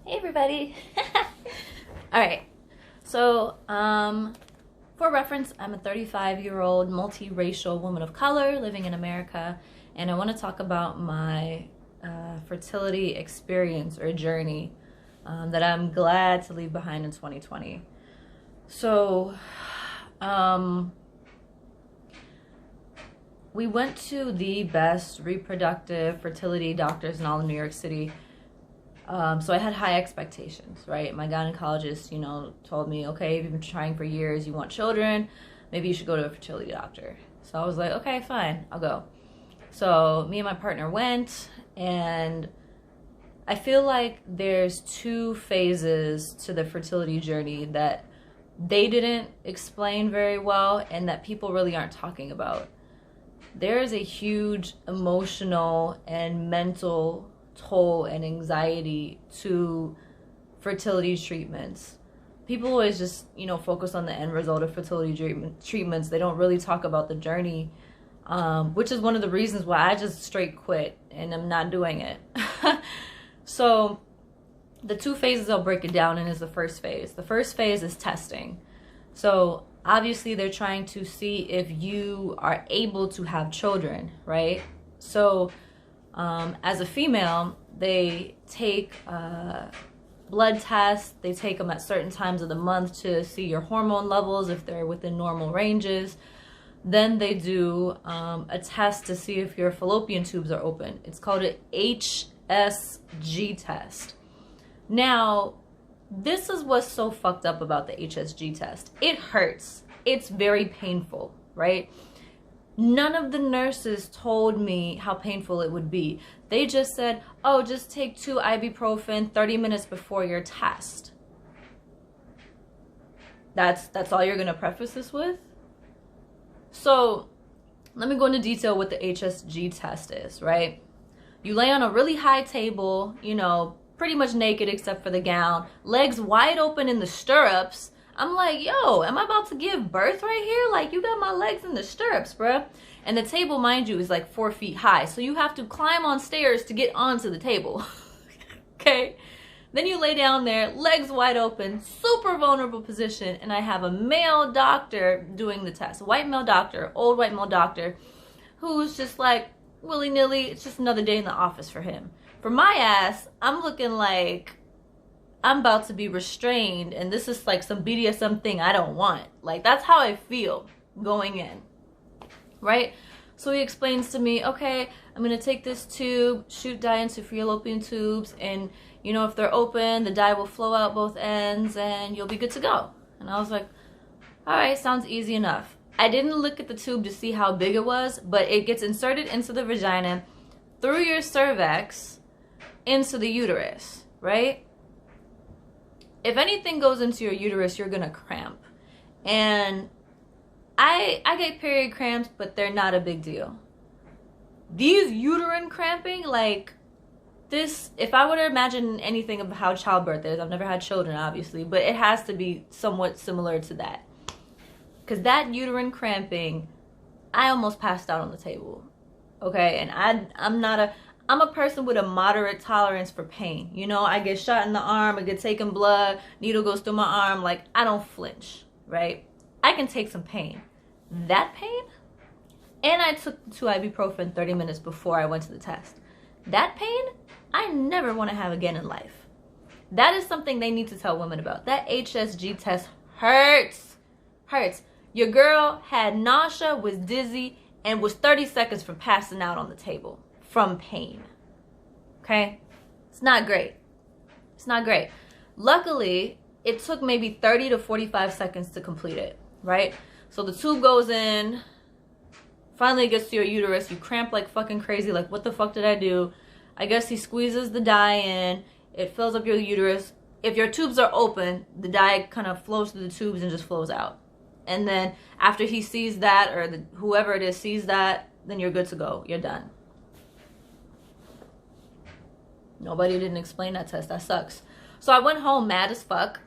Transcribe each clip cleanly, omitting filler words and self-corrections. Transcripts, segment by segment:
Hey everybody. All right. So, for reference, I'm a 35-year-old multiracial woman of color living in America, and I want to talk about my fertility experience or journey that I'm glad to leave behind in 2020. So, um, we went to the best reproductive fertility doctors in all of New York City. So I had high expectations, right? My gynecologist, told me, okay, you've been trying for years, you want children, maybe you should go to a fertility doctor. So I was like, okay, fine, I'll go. So me and my partner went, and I feel like there's two phases to the fertility journey that they didn't explain very well and that people really aren't talking about. There is a huge emotional and mental toll and anxiety to fertility treatments. People always just, focus on the end result of fertility treatments. They don't really talk about the journey, which is one of the reasons why I just straight quit and I'm not doing it. So the two phases I'll break it down in is the first phase. The first phase is testing. So obviously they're trying to see if you are able to have children, right? So as a female, they take blood tests. They take them at certain times of the month to see your hormone levels, if they're within normal ranges. Then they do a test to see if your fallopian tubes are open. It's called an HSG test. Now, this is what's so fucked up about the HSG test. It hurts. It's very painful, right? None of the nurses told me how painful it would be. They just said, oh, just take 2 ibuprofen 30 minutes before your test. That's all you're gonna preface this with? So let me go into detail what the HSG test is, right? You lay on a really high table, pretty much naked except for the gown, legs wide open in the stirrups. I'm like, yo, am I about to give birth right here? Like, you got my legs in the stirrups, bruh. And the table, mind you, is like 4 feet high. So you have to climb on stairs to get onto the table. Okay? Then you lay down there, legs wide open, super vulnerable position. And I have a male doctor doing the test. A white male doctor, old white male doctor, who's just like, willy-nilly, it's just another day in the office for him. For my ass, I'm looking like I'm about to be restrained, and this is like some BDSM thing I don't want. Like, that's how I feel going in, right? So he explains to me, okay, I'm gonna take this tube, shoot dye into fallopian tubes, and if they're open, the dye will flow out both ends and you'll be good to go. And I was like, all right, sounds easy enough. I didn't look at the tube to see how big it was, but it gets inserted into the vagina, through your cervix, into the uterus, right? If anything goes into your uterus, you're gonna cramp. And I get period cramps, but they're not a big deal. These uterine cramping, like this, if I were to imagine anything of how childbirth is, I've never had children, obviously, but it has to be somewhat similar to that. Because that uterine cramping, I almost passed out on the table. Okay, and I'm a person with a moderate tolerance for pain. I get shot in the arm, I get taken blood, needle goes through my arm, like, I don't flinch, right? I can take some pain. That pain? And I took 2 ibuprofen 30 minutes before I went to the test. That pain, I never want to have again in life. That is something they need to tell women about. That HSG test hurts. Hurts. Your girl had nausea, was dizzy, and was 30 seconds from passing out on the table from pain. Okay? It's not great. It's not great. Luckily, it took maybe 30 to 45 seconds to complete it, right? So the tube goes in, finally it gets to your uterus, you cramp like fucking crazy, like, what the fuck did I do? I guess he squeezes the dye in, it fills up your uterus. If your tubes are open, the dye kind of flows through the tubes and just flows out. And then after he sees that, or whoever it is sees that, then you're good to go. You're done. Nobody didn't explain that test. That sucks. So I went home mad as fuck,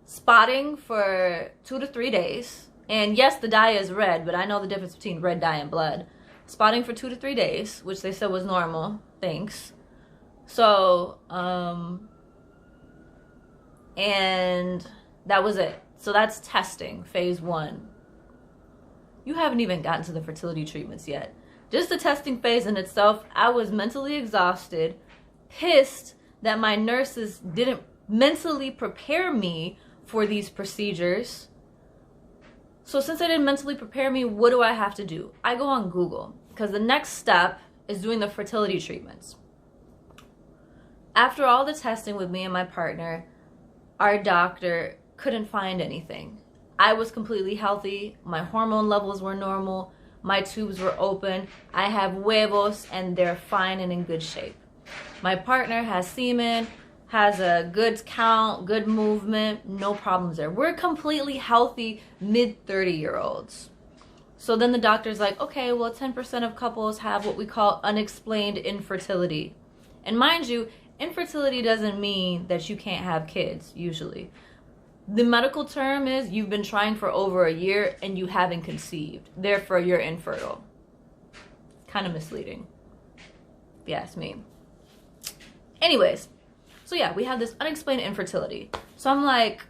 spotting for 2 to 3 days. And yes, the dye is red, but I know the difference between red dye and blood. Spotting for 2 to 3 days, which they said was normal. Thanks. So, and that was it. So that's testing, phase 1. You haven't even gotten to the fertility treatments yet. Just the testing phase in itself, I was mentally exhausted, pissed that my nurses didn't mentally prepare me for these procedures. So since they didn't mentally prepare me, what do I have to do? I go on Google, because the next step is doing the fertility treatments. After all the testing with me and my partner, our doctor couldn't find anything. I was completely healthy. My hormone levels were normal. My tubes were open. I have huevos and they're fine and in good shape. My partner has semen, has a good count, good movement, no problems there. We're completely healthy mid-30-year-olds. So then the doctor's like, okay, well, 10% of couples have what we call unexplained infertility. And mind you, infertility doesn't mean that you can't have kids, usually. The medical term is you've been trying for over a year and you haven't conceived. Therefore, you're infertile. Kind of misleading, if you ask me. Anyways, so yeah, we have this unexplained infertility. So I'm like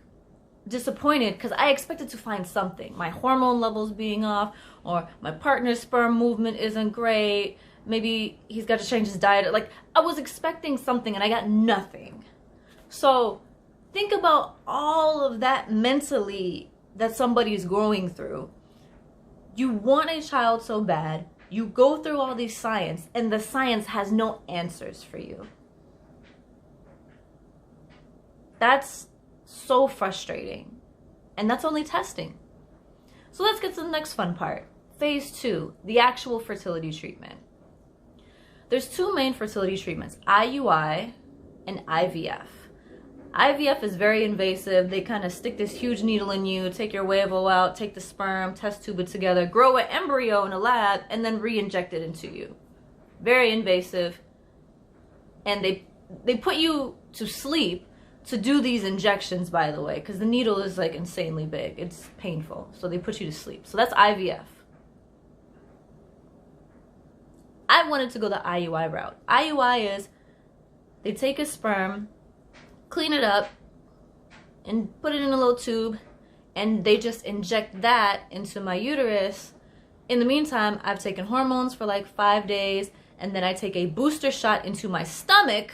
disappointed because I expected to find something. My hormone levels being off, or my partner's sperm movement isn't great. Maybe he's got to change his diet. Like, I was expecting something and I got nothing. So think about all of that mentally that somebody is going through. You want a child so bad, you go through all these science, and the science has no answers for you. That's so frustrating. And that's only testing. So let's get to the next fun part. Phase 2, the actual fertility treatment. There's 2 main fertility treatments, IUI and IVF. IVF is very invasive. They kind of stick this huge needle in you, take your huevo out, take the sperm, test tube it together, grow an embryo in a lab, and then re-inject it into you. Very invasive. And they put you to sleep to do these injections, by the way, because the needle is like insanely big. It's painful. So they put you to sleep. So that's IVF. I wanted to go the IUI route. IUI is they take a sperm, clean it up, and put it in a little tube, and they just inject that into my uterus. In the meantime, I've taken hormones for like 5 days, and then I take a booster shot into my stomach,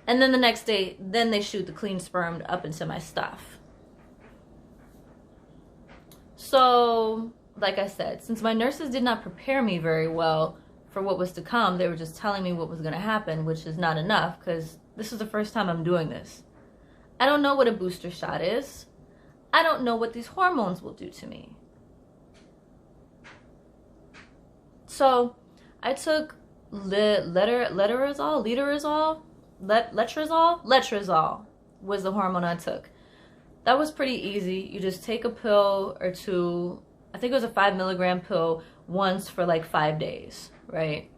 and then the next day, then they shoot the clean sperm up into my stuff. So, like I said, since my nurses did not prepare me very well for what was to come, they were just telling me what was going to happen, which is not enough, because this is the first time I'm doing this. I don't know what a booster shot is. I don't know what these hormones will do to me. So I took letrozole was the hormone I took. That was pretty easy. You just take a pill or 2. I think it was a 5 milligram pill once for like 5 days, right?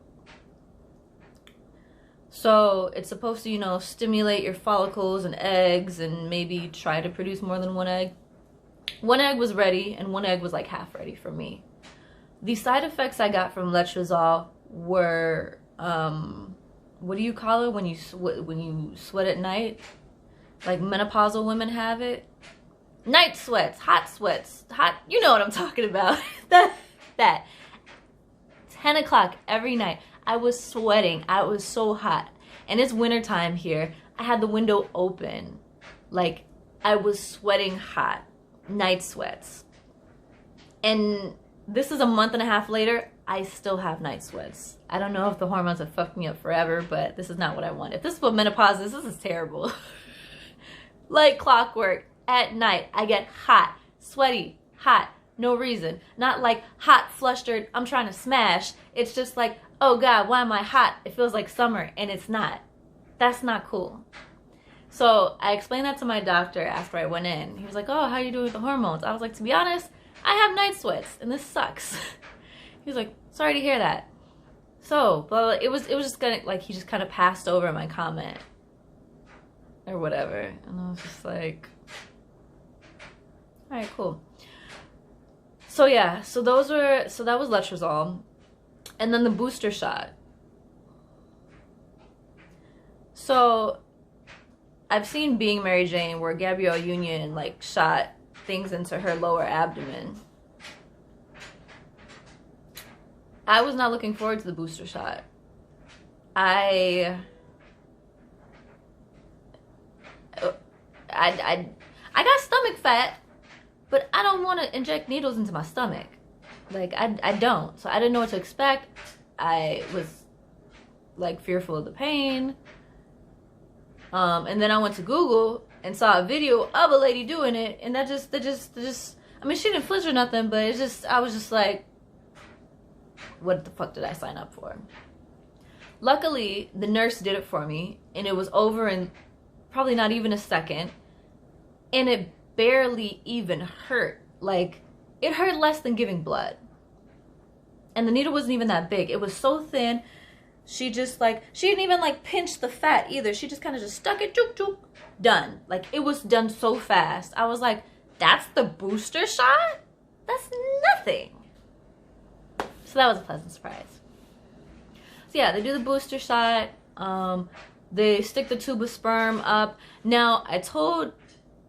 So it's supposed to, you know, stimulate your follicles and eggs and maybe try to produce more than 1 egg. 1 egg was ready and 1 egg was like half ready for me. The side effects I got from letrozole were, what do you call it when you sweat at night? Like menopausal women have it. Night sweats, you know what I'm talking about. that 10 o'clock every night. I was sweating. I was so hot. And it's wintertime here. I had the window open. Like, I was sweating hot. Night sweats. And this is a month and a half later. I still have night sweats. I don't know if the hormones have fucked me up forever, but this is not what I want. If this is what menopause is, this is terrible. Like clockwork. At night, I get hot, sweaty, hot, no reason. Not like hot, flustered, I'm trying to smash. It's just like, oh God, why am I hot? It feels like summer, and it's not. That's not cool. So I explained that to my doctor after I went in. He was like, oh, how are you doing with the hormones? I was like, to be honest, I have night sweats, and this sucks. He was like, sorry to hear that. So, but it was just kind of like, he just kind of passed over my comment or whatever. And I was just like, all right, cool. So yeah, so that was letrozole. And then the booster shot. So I've seen Being Mary Jane where Gabrielle Union like shot things into her lower abdomen. I was not looking forward to the booster shot. I got stomach fat, but I don't want to inject needles into my stomach. Like, I don't. So I didn't know what to expect. I was like fearful of the pain. And then I went to Google and saw a video of a lady doing it, and that just I mean, she didn't flinch or nothing, but I was just like, what the fuck did I sign up for? Luckily, the nurse did it for me, and it was over in probably not even a second, and it barely even hurt. Like, it hurt less than giving blood. And the needle wasn't even that big. It was so thin. She just like, she didn't even like pinch the fat either. She just kind of just stuck it, choop, choop, done. Like, it was done so fast. I was like, that's the booster shot? That's nothing. So that was a pleasant surprise. So yeah, they do the booster shot. They stick the tube of sperm up. Now, I told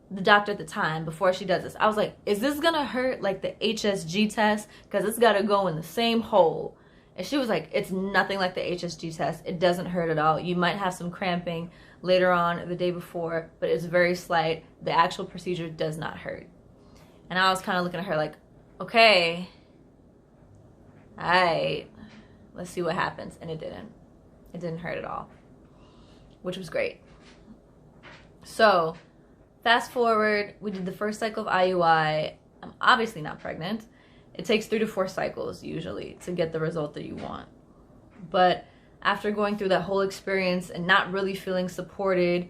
the doctor at the time, before she does this, I was like, is this gonna hurt like the HSG test? Because it's gotta go in the same hole. And she was like, it's nothing like the HSG test. It doesn't hurt at all. You might have some cramping later on the day before, but it's very slight. The actual procedure does not hurt. And I was kind of looking at her like, okay, all right, let's see what happens. And it didn't. It didn't hurt at all, which was great. So fast forward, we did the first cycle of IUI. I'm obviously not pregnant. It takes 3 to 4 cycles usually to get the result that you want. But after going through that whole experience and not really feeling supported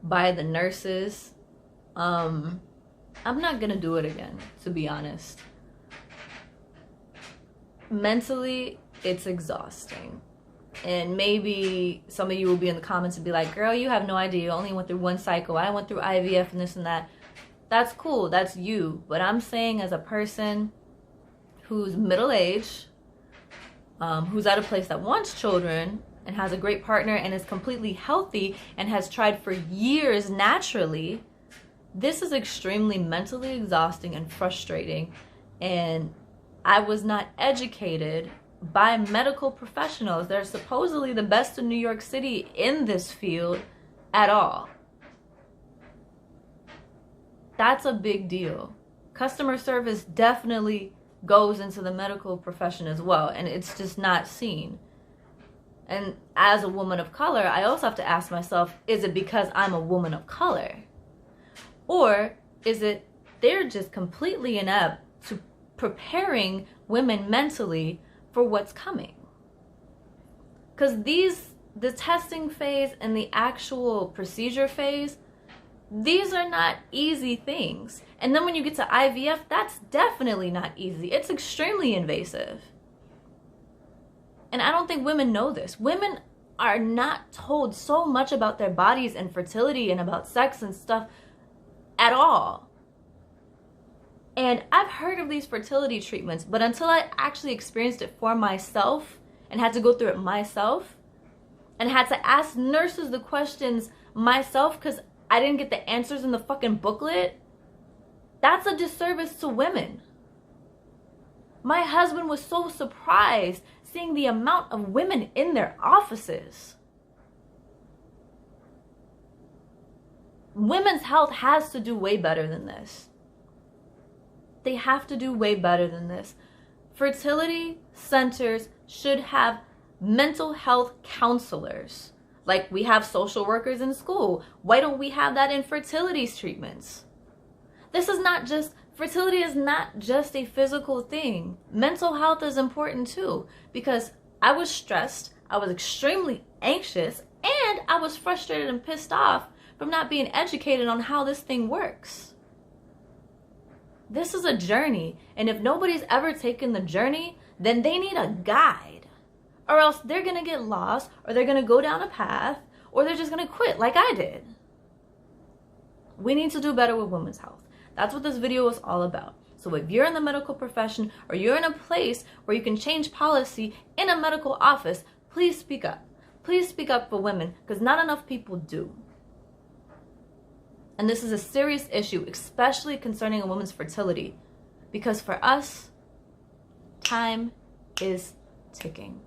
by the nurses, I'm not gonna do it again, to be honest. Mentally, it's exhausting. And maybe some of you will be in the comments and be like, girl, you have no idea. You only went through 1 cycle. I went through IVF and this and that. That's cool. That's you. But I'm saying, as a person who's middle-aged, who's at a place that wants children and has a great partner and is completely healthy and has tried for years naturally, this is extremely mentally exhausting and frustrating. And I was not educated by medical professionals. They're supposedly the best in New York City in this field at all. That's a big deal. Customer service definitely goes into the medical profession as well, and it's just not seen. And as a woman of color, I also have to ask myself, is it because I'm a woman of color? Or is it they're just completely inept to preparing women mentally for what's coming? Because the testing phase and the actual procedure phase, these are not easy things. And then when you get to IVF, that's definitely not easy. It's extremely invasive. And I don't think women know this. Women are not told so much about their bodies and fertility and about sex and stuff at all. And I've heard of these fertility treatments, but until I actually experienced it for myself and had to go through it myself and had to ask nurses the questions myself because I didn't get the answers in the fucking booklet, that's a disservice to women. My husband was so surprised seeing the amount of women in their offices. Women's health has to do way better than this. They have to do way better than this. Fertility centers should have mental health counselors. Like we have social workers in school. Why don't we have that in fertility treatments? Fertility is not just a physical thing. Mental health is important too, because I was stressed, I was extremely anxious, and I was frustrated and pissed off from not being educated on how this thing works. This is a journey, and if nobody's ever taken the journey, then they need a guide, or else they're gonna get lost, or they're gonna go down a path, or they're just gonna quit like I did. We need to do better with women's health. That's what this video is all about. So if you're in the medical profession, or you're in a place where you can change policy in a medical office, please speak up. Please speak up for women, because not enough people do. And this is a serious issue, especially concerning a woman's fertility, because for us, time is ticking.